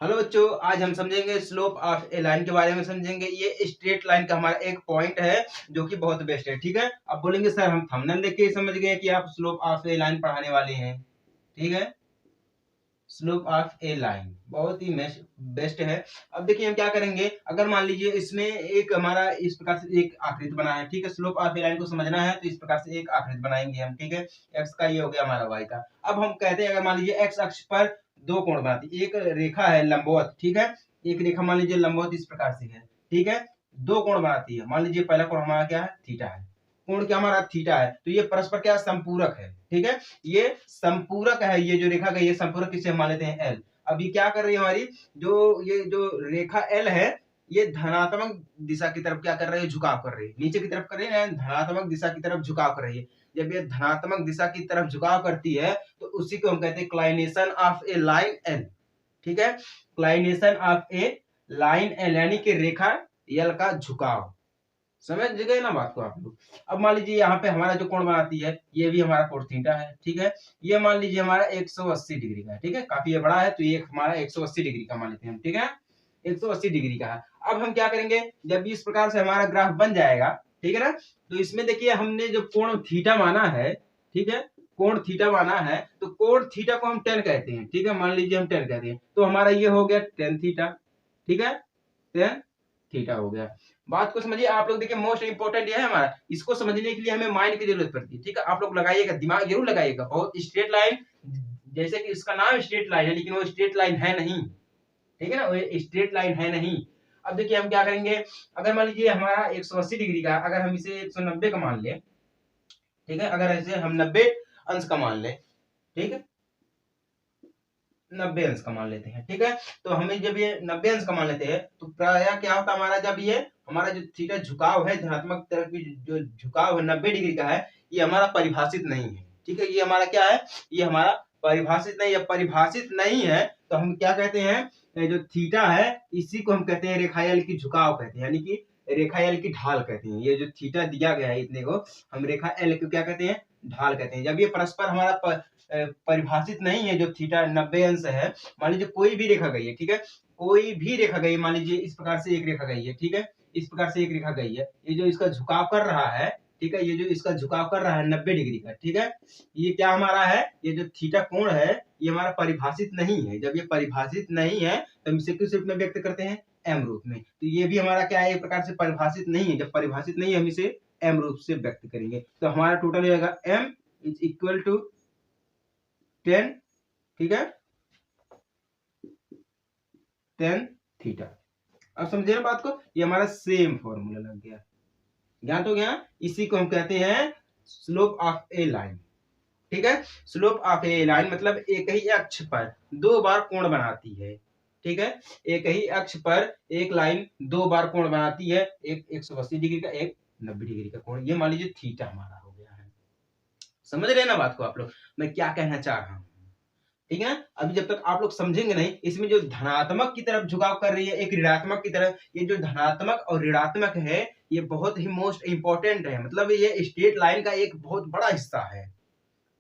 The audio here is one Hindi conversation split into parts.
हेलो बच्चों, आज हम समझेंगे स्लोप ऑफ ए लाइन के बारे में समझेंगे। ये स्ट्रेट लाइन का हमारा एक पॉइंट है जो कि बहुत बेस्ट है। ठीक है, अब बोलेंगे सर हम थंबनेल देख के समझ गए कि आप स्लोप ऑफ ए लाइन पढ़ाने वाले हैं। ठीक है, स्लोप ऑफ ए लाइन बहुत ही बेस्ट है। अब देखिए हम क्या करेंगे, अगर मान लीजिए इसमें एक हमारा इस प्रकार से एक आकृति बना है। ठीक है, स्लोप ऑफ ए लाइन को समझना है तो इस प्रकार से एक आकृति बनाएंगे हम। ठीक है, एक्स का ये हो गया हमारा वाई का। अब हम कहते हैं अगर मान लीजिए एक्स अक्ष पर दो कोण बनाती, एक रेखा है लंबवत। ठीक है, एक रेखा मान लीजिए लंबवत इस प्रकार से है। ठीक है, दो कोण बनाती है। मान लीजिए पहला कोण हमारा क्या है, थीटा है। कोण क्या हमारा थीटा है, तो ये परस्पर क्या संपूरक है। ठीक है, ये संपूरक है। ये जो रेखा गई है संपूरक किसे मान लेते हैं एल। अब ये क्या कर रही है हमारी ये जो रेखा एल है, ये धनात्मक दिशा की तरफ क्या कर रही है, झुकाव कर रही है। नीचे की तरफ कर रही है, धनात्मक दिशा की तरफ झुकाव कर रही है। जब ये धनात्मक दिशा की तरफ झुकाव करती है तो उसी को हम कहते हैं क्लाइनेशन ऑफ ए लाइन एल। ठीक है, क्लाइनेशन ऑफ ए लाइन एल यानी कि रेखा एल का झुकाव। समझ गए ना बात को आप लोग। अब मान लीजिए यहाँ पे हमारा जो कोण बनाती है ये भी हमारा कोण थीटा है। ठीक है, ये मान लीजिए हमारा 180 डिग्री का है। ठीक है, काफी ये बड़ा है तो ये हमारा 180 डिग्री का मान लेते हैं हम। ठीक है, 180 डिग्री का है। अब हम क्या करेंगे, जब इस प्रकार से हमारा ग्राफ बन जाएगा, ठीक है ना, तो इसमें देखिए हमने जो कोण थीटा माना है, ठीक है, कोण थीटा माना है, तो कोण थीटा को हम टेन कहते हैं। ठीक है, मान लीजिए हम टेन कहते हैं तो हमारा ये हो गया टेन थीटा। ठीक है, टेन थीटा हो गया। बात को समझिए आप लोग। देखिए मोस्ट इंपोर्टेंट ये है हमारा, इसको समझने के लिए हमें माइंड की जरूरत पड़ती है। ठीक है, आप लोग लगाइएगा, दिमाग जरूर लगाइएगा। बहुत स्ट्रेट लाइन, जैसे कि इसका नाम स्ट्रेट लाइन है लेकिन वो स्ट्रेट लाइन है नहीं। ठीक है ना, वो स्ट्रेट लाइन है नहीं। अब देखिए हम क्या करेंगे, अगर मान लीजिए हमारा 180 डिग्री का, अगर हम इसे 190 का मान ले। ठीक है, अगर ऐसे हम 90 अंश का मान ले, ठीक है, 90 अंश का मान लेते हैं। ठीक है, तो हमें जब ये 90 अंश का मान लेते हैं तो प्राय क्या होता है हमारा, जब ये हमारा जो थीटा झुकाव है, धनात्मक तरफ की जो झुकाव है 90 डिग्री का है, ये हमारा परिभाषित नहीं है। ठीक है, ये हमारा क्या है, ये हमारा परिभाषित नहीं है। परिभाषित नहीं है तो हम क्या कहते हैं, जो थीटा है इसी को हम कहते हैं रेखा एल की झुकाव कहते हैं, यानी कि रेखा एल की ढाल कहते हैं। ये जो थीटा दिया गया है इतने को हम रेखा एल को क्या कहते हैं, ढाल कहते हैं। जब ये परस्पर हमारा परिभाषित नहीं है, जो थीटा 90 अंश है, मान लीजिए कोई भी रेखा गई है। ठीक है, कोई भी रेखा गई, मान लीजिए इस प्रकार से एक रेखा गई है। ठीक है, इस प्रकार से एक रेखा गई है, ये जो इसका झुकाव कर रहा है, ठीक है, ये जो इसका झुकाव कर रहा है 90 डिग्री का। ठीक है, ये क्या हमारा है, ये जो थीटा कोण है ये हमारा परिभाषित नहीं है। जब ये परिभाषित नहीं है तो हम इसे किस रूप में व्यक्त करते हैं, एम रूप में। तो ये भी हमारा क्या है, एक प्रकार से परिभाषित नहीं है। जब परिभाषित नहीं है हम इसे एम रूप से व्यक्त करेंगे। तो हमारा टोटल हो जाएगा एम इज इक्वल टू 10। ठीक है, 10 थीटा। अब समझे ना बात को, ये हमारा सेम फॉर्मूला लग गया, ज्ञात हो गया। इसी को हम कहते हैं स्लोप ऑफ ए लाइन। ठीक है, स्लोप ऑफ ए लाइन मतलब एक ही अक्ष पर दो बार कोण बनाती है। ठीक है, एक ही अक्ष पर एक लाइन दो बार कोण बनाती है, एक 180 डिग्री का, एक 90 डिग्री का कोण। ये मान लीजिए थीटा हमारा हो गया है। समझ रहे ना बात को आप लोग, मैं क्या कहना चाह रहा हूं। ठीक है ना, अभी जब तक आप लोग समझेंगे नहीं, इसमें जो धनात्मक की तरफ झुकाव कर रही है, एक ऋणात्मक की तरफ, ये जो धनात्मक और ऋणात्मक है ये बहुत ही मोस्ट इंपॉर्टेंट है। मतलब ये स्ट्रेट लाइन का एक बहुत बड़ा हिस्सा है।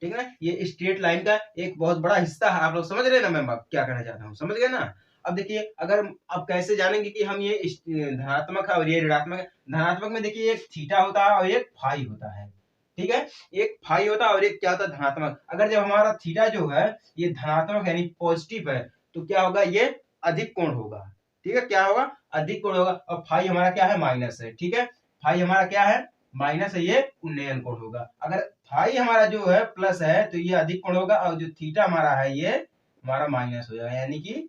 ठीक है ना, ये स्ट्रेट लाइन का एक बहुत बड़ा हिस्सा है। आप लोग समझ रहे हैं ना मैं क्या कहना चाहता हूँ, समझ गए ना। अब देखिए अगर अब कैसे जानेंगे कि हम ये धनात्मक है और ये ऋणात्मक है। धनात्मक में देखिए एक थीटा होता है और एक फाई होता है। ठीक है, एक फाई होता है और एक क्या होता है, धनात्मक। अगर जब हमारा थीटा जो है ये धनात्मक यानी पॉजिटिव है तो क्या होगा, ये अधिक कोण होगा। ठीक है, क्या होगा, अधिक कोण होगा। और फाई हमारा क्या है, माइनस है। ठीक है, फाई हमारा क्या है, माइनस है, ये उन्नयन कोण होगा। अगर फाई हमारा जो है प्लस है तो ये अधिक कोण होगा, और जो थीटा हमारा है ये हमारा माइनस हो जाएगा, यानी कि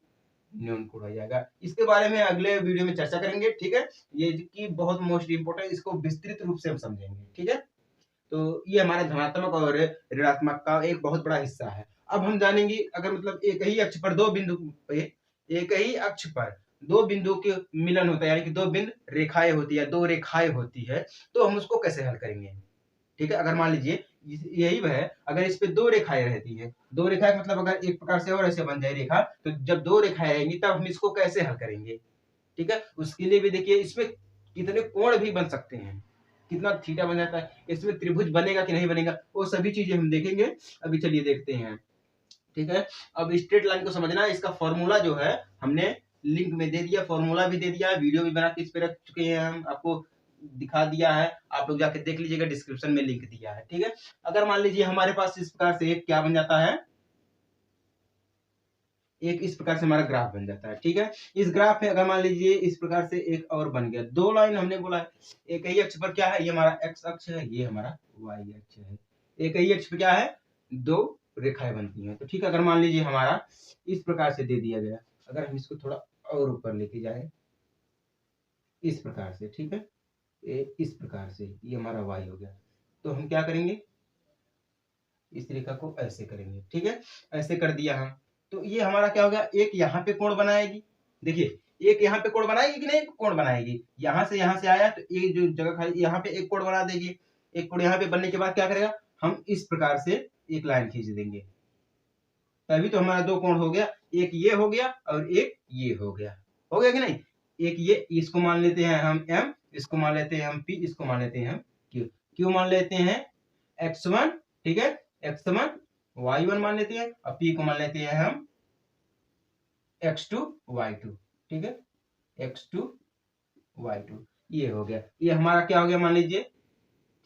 न्यून कोण हो जाएगा। इसके बारे में अगले वीडियो में चर्चा करेंगे। ठीक है, ये की बहुत मोस्ट इंपोर्टेंट, इसको विस्तृत रूप से हम समझेंगे। ठीक है, तो ये हमारे धनात्मक और ऋणात्मक का एक बहुत बड़ा हिस्सा है। अब हम जानेंगे अगर मतलब एक ही अक्ष पर दो बिंदु एक ही अक्ष पर दो बिंदु के मिलन होता है, यानी कि दो बिंदु रेखाएं होती है, दो रेखाएं होती है, तो हम उसको कैसे हल करेंगे। ठीक है, अगर मान लीजिए यही वह है, अगर इस पे दो रेखाएं रहती है, दो रेखाएं मतलब अगर एक प्रकार से और ऐसे बन जाए रेखा, तो जब दो रेखाएं रहेंगी तब हम इसको कैसे हल करेंगे। ठीक है, उसके लिए भी देखिए इसमें कितने कोण भी बन सकते हैं, कितना थीटा बन जाता है, इसमें त्रिभुज बनेगा कि नहीं बनेगा, वो सभी चीजें हम देखेंगे। अभी चलिए देखते हैं। ठीक है। अब स्ट्रेट लाइन को समझना है, इसका फॉर्मूला जो है हमने लिंक में दे दिया, फॉर्मूला भी दे दिया है, वीडियो भी बना के इस पे रख चुके हैं, हम आपको दिखा दिया है, आप लोग जाके देख लीजिएगा, डिस्क्रिप्शन में लिंक दिया है। ठीक है। अगर मान लीजिए हमारे पास इस प्रकार से एक क्या बन जाता है, एक इस प्रकार से हमारा ग्राफ बन जाता है। ठीक है। इस ग्राफ में अगर मान लीजिए इस प्रकार से एक और बन गया, दो लाइन हमने बोला है, एक ही अक्ष पर क्या है, ये हमारा एक्स अक्ष है, ये हमारा वाई अक्ष है, एक ही अक्ष पर क्या है, दो रेखाएं बनती हैं। तो ठीक है, अगर मान लीजिए हमारा इस प्रकार से दे दिया गया, अगर हम इसको थोड़ा और ऊपर लेके जाए इस प्रकार से, ठीक है, इस प्रकार से ये हमारा वाई हो गया, तो हम क्या करेंगे, इस रेखा को ऐसे करेंगे। ठीक है, ऐसे कर दिया हम, तो ये हमारा क्या हो गया, एक यहाँ पे कोण बनाएगी, देखिए एक यहाँ पे कोण बनाएगी कि नहीं, कोण बनाएगी, यहाँ से आया तो ये जो जगह खाली यहाँ पे एक कोण बना देगी, एक कोण यहाँ पे बनने के बाद क्या करेगा, हम इस प्रकार से एक लाइन खींच देंगे, तभी तो हमारा दो कोण हो गया, एक ये हो गया और एक ये हो गया कि नहीं, एक ये, इसको मान लेते हैं हम m, इसको मान लेते हैं हम p, इसको मान लेते हैं हम q, q मान लेते हैं x1, ठीक है, x1 y1 मान लेते हैं, और p को मान लेते हैं हम x2 y2, ठीक है, x2 y2, ये हो गया, ये हमारा क्या हो गया मान लीजिए,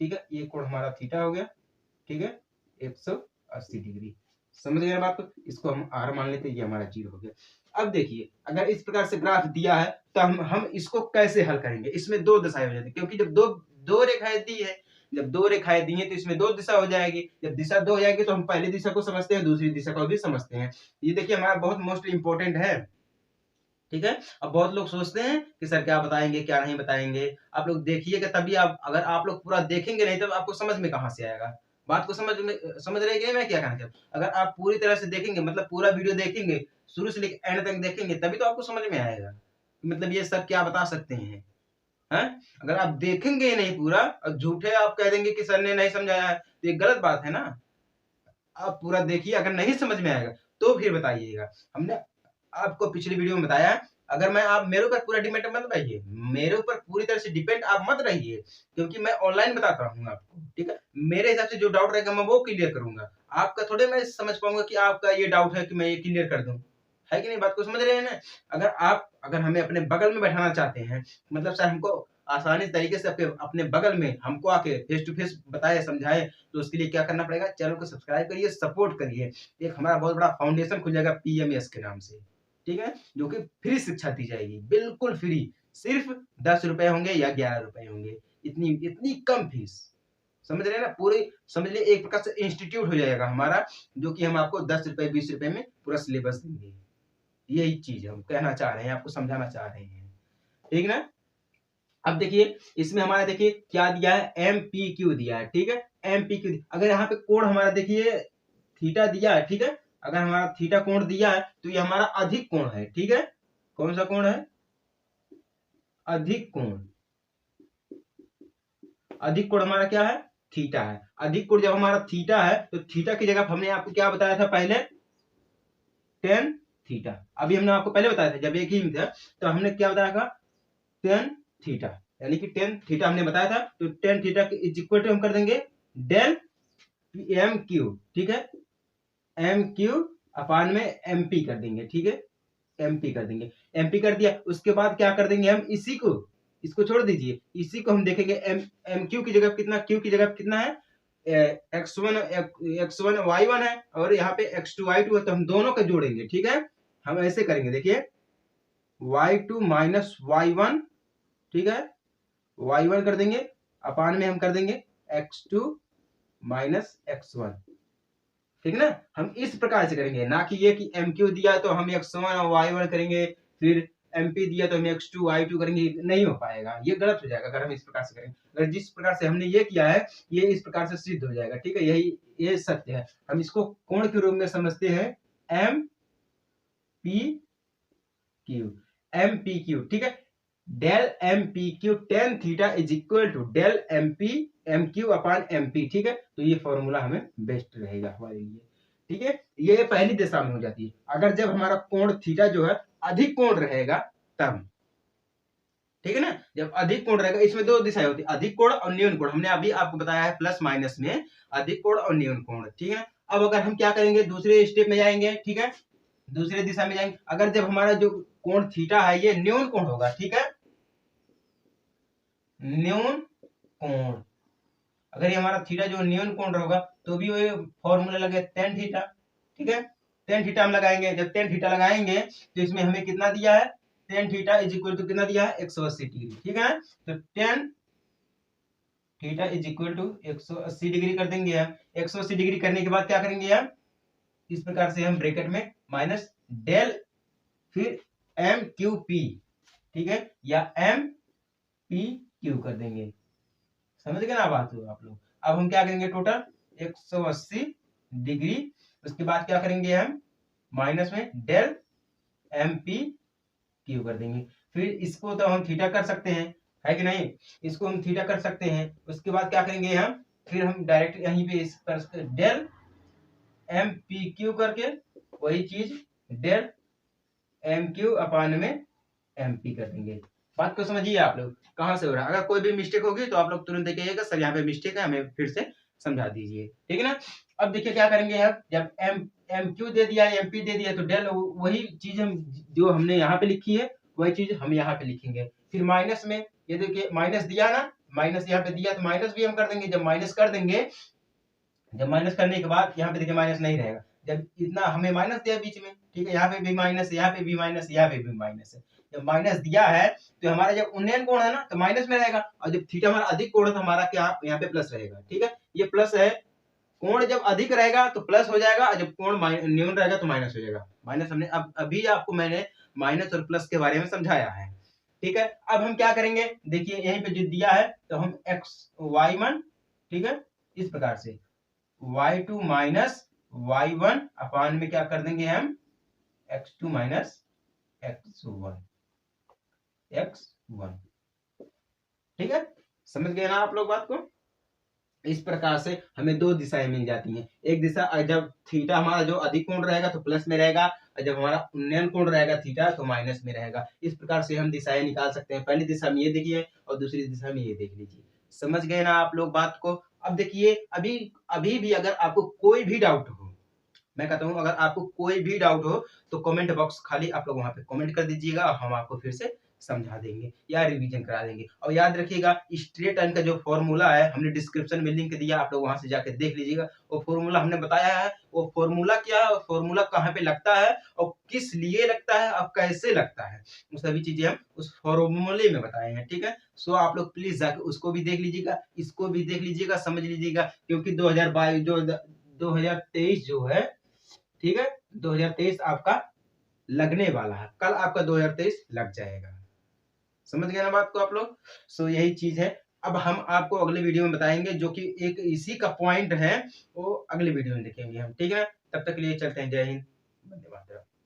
ठीक है, ये कोण हमारा थीटा हो गया, ठीक है, 180 डिग्री, समझ गए बात को, इसको हम r मान लेते हैं, ये हमारा 0 हो गया। अब देखिए अगर इस प्रकार से ग्राफ दिया है तो हम इसको कैसे हल करेंगे, इसमें दो दिशाएं हो जाती है, क्योंकि जब दो रेखाएं दी है, जब दो रेखाएं दी है तो इसमें दो दिशा हो जाएगी, जब दिशा दो हो जाएगी तो हम पहली दिशा को समझते हैं, दूसरी दिशा को भी समझते हैं, ये देखिए हमारा बहुत मोस्ट इंपोर्टेंट है। ठीक है। अब बहुत लोग सोचते हैं कि सर क्या बताएंगे क्या नहीं बताएंगे, आप लोग देखिएगा तभी, आप अगर आप लोग पूरा देखेंगे नहीं तो आपको समझ में कहां से आएगा, बात को समझ रहे हैं मैं क्या कहना चाहता हूं, अगर आप पूरी तरह से देखेंगे, मतलब पूरा वीडियो देखेंगे, शुरू से लेकर एंड तक देखेंगे, तभी तो आपको समझ में आएगा, मतलब ये सब क्या बता सकते हैं। अगर आप देखेंगे ही नहीं पूरा और झूठे आप कह देंगे कि सर ने नहीं समझाया है, तो ये गलत बात है ना, आप पूरा देखिए, अगर नहीं समझ में आएगा तो फिर बताइएगा। हमने आपको पिछली वीडियो में बताया, अगर मैं आप मेरे ऊपर पूरा डिपेंड मत रहिए, मेरे ऊपर पूरी तरह से डिपेंड आप मत रहिए, क्योंकि मैं ऑनलाइन बताता हूँ आपको, ठीक है, मेरे हिसाब से जो डाउट रहेगा मैं वो क्लियर करूंगा, आपका थोड़े मैं समझ पाऊंगा कि आपका ये डाउट है कि मैं ये क्लियर कर दूं, है कि नहीं, बात को समझ रहे हैं ना। अगर हमें अपने बगल में बैठाना चाहते हैं, मतलब सर हमको आसानी तरीके से अपने बगल में हमको आके फेस टू फेस बताए समझाए, तो उसके लिए क्या करना पड़ेगा, चैनल को सब्सक्राइब करिए, सपोर्ट करिए, एक हमारा बहुत बड़ा फाउंडेशन खुल जाएगा PMS के नाम से, ठीक है, जो कि फ्री शिक्षा दी जाएगी, बिल्कुल फ्री, सिर्फ 10 रुपए होंगे या 11 रुपए होंगे, इतनी कम फीस, समझ रहे हैं ना, पूरे समझ लिए एक प्रकार से इंस्टीट्यूट हो जाएगा हमारा, जो कि हम आपको 10 रुपए 20 रुपए में पूरा सिलेबस देंगे, यही चीज हम कहना चाह रहे हैं, आपको समझाना चाह रहे हैं, ठीक ना। अब देखिए इसमें हमारा देखिए क्या दिया है, MPQ दिया है, ठीक है, MPQ, अगर यहाँ पे कोण हमारा देखिए थीटा दिया है, ठीक है, अगर हमारा थीटा कोण दिया है तो ये हमारा अधिक कोण है, ठीक है, कौन सा कोण है, अधिक कोण, अधिक कोण हमारा क्या है, थीटा है, अधिक कोण जब हमारा थीटा है तो थीटा की जगह हमने आपको क्या बताया था पहले, टेन थीटा, अभी हमने आपको पहले बताया था जब एक ही था तो हमने क्या बताया था, टेन थीटा, यानी कि टेन थीटा हमने बताया था, तो टेन थीटा के इज इक्वल टू हम कर देंगे डेल MQ, ठीक है, MQ अपान में MP कर देंगे, ठीक है, MP कर देंगे, MP कर दिया, उसके बाद क्या कर देंगे हम, इसको छोड़ दीजिए, इसी को हम देखेंगे MQ की जगह कितना, Q की जगह कितना है, x1 y1 है और यहाँ पे x2 y2 है, तो हम दोनों को जोड़ेंगे, ठीक है, हम ऐसे करेंगे, देखिए y2 माइनस y1, ठीक है, y1 कर देंगे, अपान में हम कर देंगे x2 माइनस x1, ठीक है ना, हम इस प्रकार से करेंगे, ना कि ये कि MQ दिया तो हम x1 और y1 करेंगे, फिर MP दिया तो हम x2 y2 करेंगे, नहीं हो पाएगा, ये गलत हो जाएगा अगर हम इस प्रकार से करेंगे, अगर जिस प्रकार से हमने ये किया है ये इस प्रकार से सिद्ध हो जाएगा, ठीक है, ये सत्य है, हम इसको कोण के रूप में समझते हैं, MPQ, ठीक है, del MPQ tan theta is equal to del MQ upon MP, ठीक है, तो ये फॉर्मूला हमें बेस्ट रहेगा हमारे लिए, ठीक है, ये पहली दिशा में हो जाती है, अगर जब हमारा कोण थीटा जो है अधिक कोण रहेगा तब, ठीक है ना, जब अधिक कोण रहेगा, इसमें दो दिशाएं होती है, अधिक कोण और न्यून कोण, हमने अभी आपको बताया है प्लस माइनस में अधिक कोण और न्यून कोण, ठीक है, अब अगर हम क्या करेंगे, दूसरे स्टेप में जाएंगे, ठीक है, दूसरे दिशा में जाएंगे। अगर जब हमारा जो कोण थीटा है ये न्यून कोण होगा, ठीक है, न्यून कोण, अगर ये हमारा थीटा जो न्यून कोण होगा तो भी वही फॉर्मूला लगे tan थीटा, ठीक है, tan थीटा हम लगाएंगे। जब tan थीटा लगाएंगे तो इसमें हमें कितना दिया है, tan theta is equal to कितना दिया है, 180 डिग्री, ठीक है। तो tan theta is equal to 180 degree कर देंगे हम। 180 डिग्री करने के बाद क्या करेंगे हम, इस प्रकार से हम ब्रैकेट में माइनस डेल फिर एम क्यू पी, ठीक है, या एम पी क्यू कर देंगे। समझ गए ना बात आप लोग। अब हम क्या करेंगे, टोटल 180 डिग्री, उसके बाद क्या करेंगे हम, माइनस में डेल एम पी क्यू कर देंगे। फिर इसको तो हम थीटा कर सकते हैं, है कि नहीं, इसको हम थीटा कर सकते हैं। उसके बाद क्या करेंगे हम, फिर हम डायरेक्ट यहीं पे इस पर डेल एम पी क्यू करके वही चीज डेल एम क्यू अपान में एम पी कर देंगे। बात को समझिए आप लोग, कहां से हो रहा है। अगर कोई भी मिस्टेक होगी तो आप लोग तुरंत देखिएगा, सर यहाँ पे मिस्टेक है, हमें फिर से समझा दीजिए, ठीक है ना। अब देखिए क्या करेंगे हम, जब एम क्यू दे दिया, एम पी दे दिया, तो डेल वही चीज हम जो हमने यहाँ पे लिखी है वही चीज हम यहाँ पे लिखेंगे। फिर माइनस में, ये देखिए माइनस दिया ना, माइनस यहाँ पे दिया तो माइनस भी हम कर देंगे। जब माइनस कर देंगे, जब माइनस करने के बाद यहाँ पे देखिए माइनस नहीं रहेगा, जब इतना हमें माइनस दिया बीच में, ठीक है, यहाँ पे भी माइनस, यहाँ पे भी माइनस, यहाँ पे भी माइनस है। जब माइनस दिया है तो हमारा जब उन्नयन कोण है ना तो माइनस में रहेगा, और जब थीटा हमारा अधिक कोण है तो हमारा क्या यहाँ पे प्लस रहेगा, ठीक है, ये प्लस है। कोण जब अधिक रहेगा तो प्लस हो जाएगा, और जब कोण न्यून रहेगा तो माइनस हो जाएगा। माइनस हमने अब अभी आपको मैंने माइनस और प्लस के बारे में समझाया है, ठीक है। अब हम क्या करेंगे, देखिए यहीं पे जो दिया है तो हम एक्स वाई वन, ठीक है, इस प्रकार से y2 माइनस y1 अपान में क्या कर देंगे हम, x2 माइनस x1, ठीक है। समझ गए ना आप लोग बात को। इस प्रकार से हमें दो दिशाएं मिल जाती हैं। एक दिशा जब थीटा हमारा जो अधिक कोण रहेगा तो प्लस में रहेगा, और जब हमारा उन्नयन कोण रहेगा थीटा तो माइनस में रहेगा। इस प्रकार से हम दिशाएं निकाल सकते हैं। पहली दिशा में ये देखिए और दूसरी दिशा में ये देख लीजिए। समझ गए ना आप लोग बात को। अब देखिए अभी अभी भी अगर आपको कोई भी डाउट हो, मैं कहता हूं अगर आपको कोई भी डाउट हो तो कमेंट बॉक्स खाली आप लोग वहां पे कमेंट कर दीजिएगा, और हम आपको फिर से समझा देंगे या रिवीजन करा देंगे। और याद रखिएगा स्ट्रेट लाइन का जो फॉर्मूला है हमने डिस्क्रिप्शन में लिंक दिया, आप लोग वहां से जाकर देख लीजिएगा। वो फॉर्मूला हमने बताया है, वो फॉर्मूला क्या है, फॉर्मूला कहाँ पे लगता है और किस लिए लगता है और कैसे लगता है, वो सभी चीजें हम उस फॉर्मूले में बताए हैं, ठीक है। सो आप लोग प्लीज जाकर उसको भी देख लीजिएगा, इसको भी देख लीजिएगा, समझ लीजिएगा, क्योंकि 2022 जो 2023 जो है, ठीक है, 2023 आपका लगने वाला है, कल आपका 2023 लग जाएगा। समझ गए ना बात को आप लोग। सो यही चीज है। अब हम आपको अगले वीडियो में बताएंगे, जो कि एक इसी का पॉइंट है, वो अगले वीडियो में देखेंगे हम, ठीक है। तब तक के लिए चलते हैं। जय हिंद, वंदे मातरम।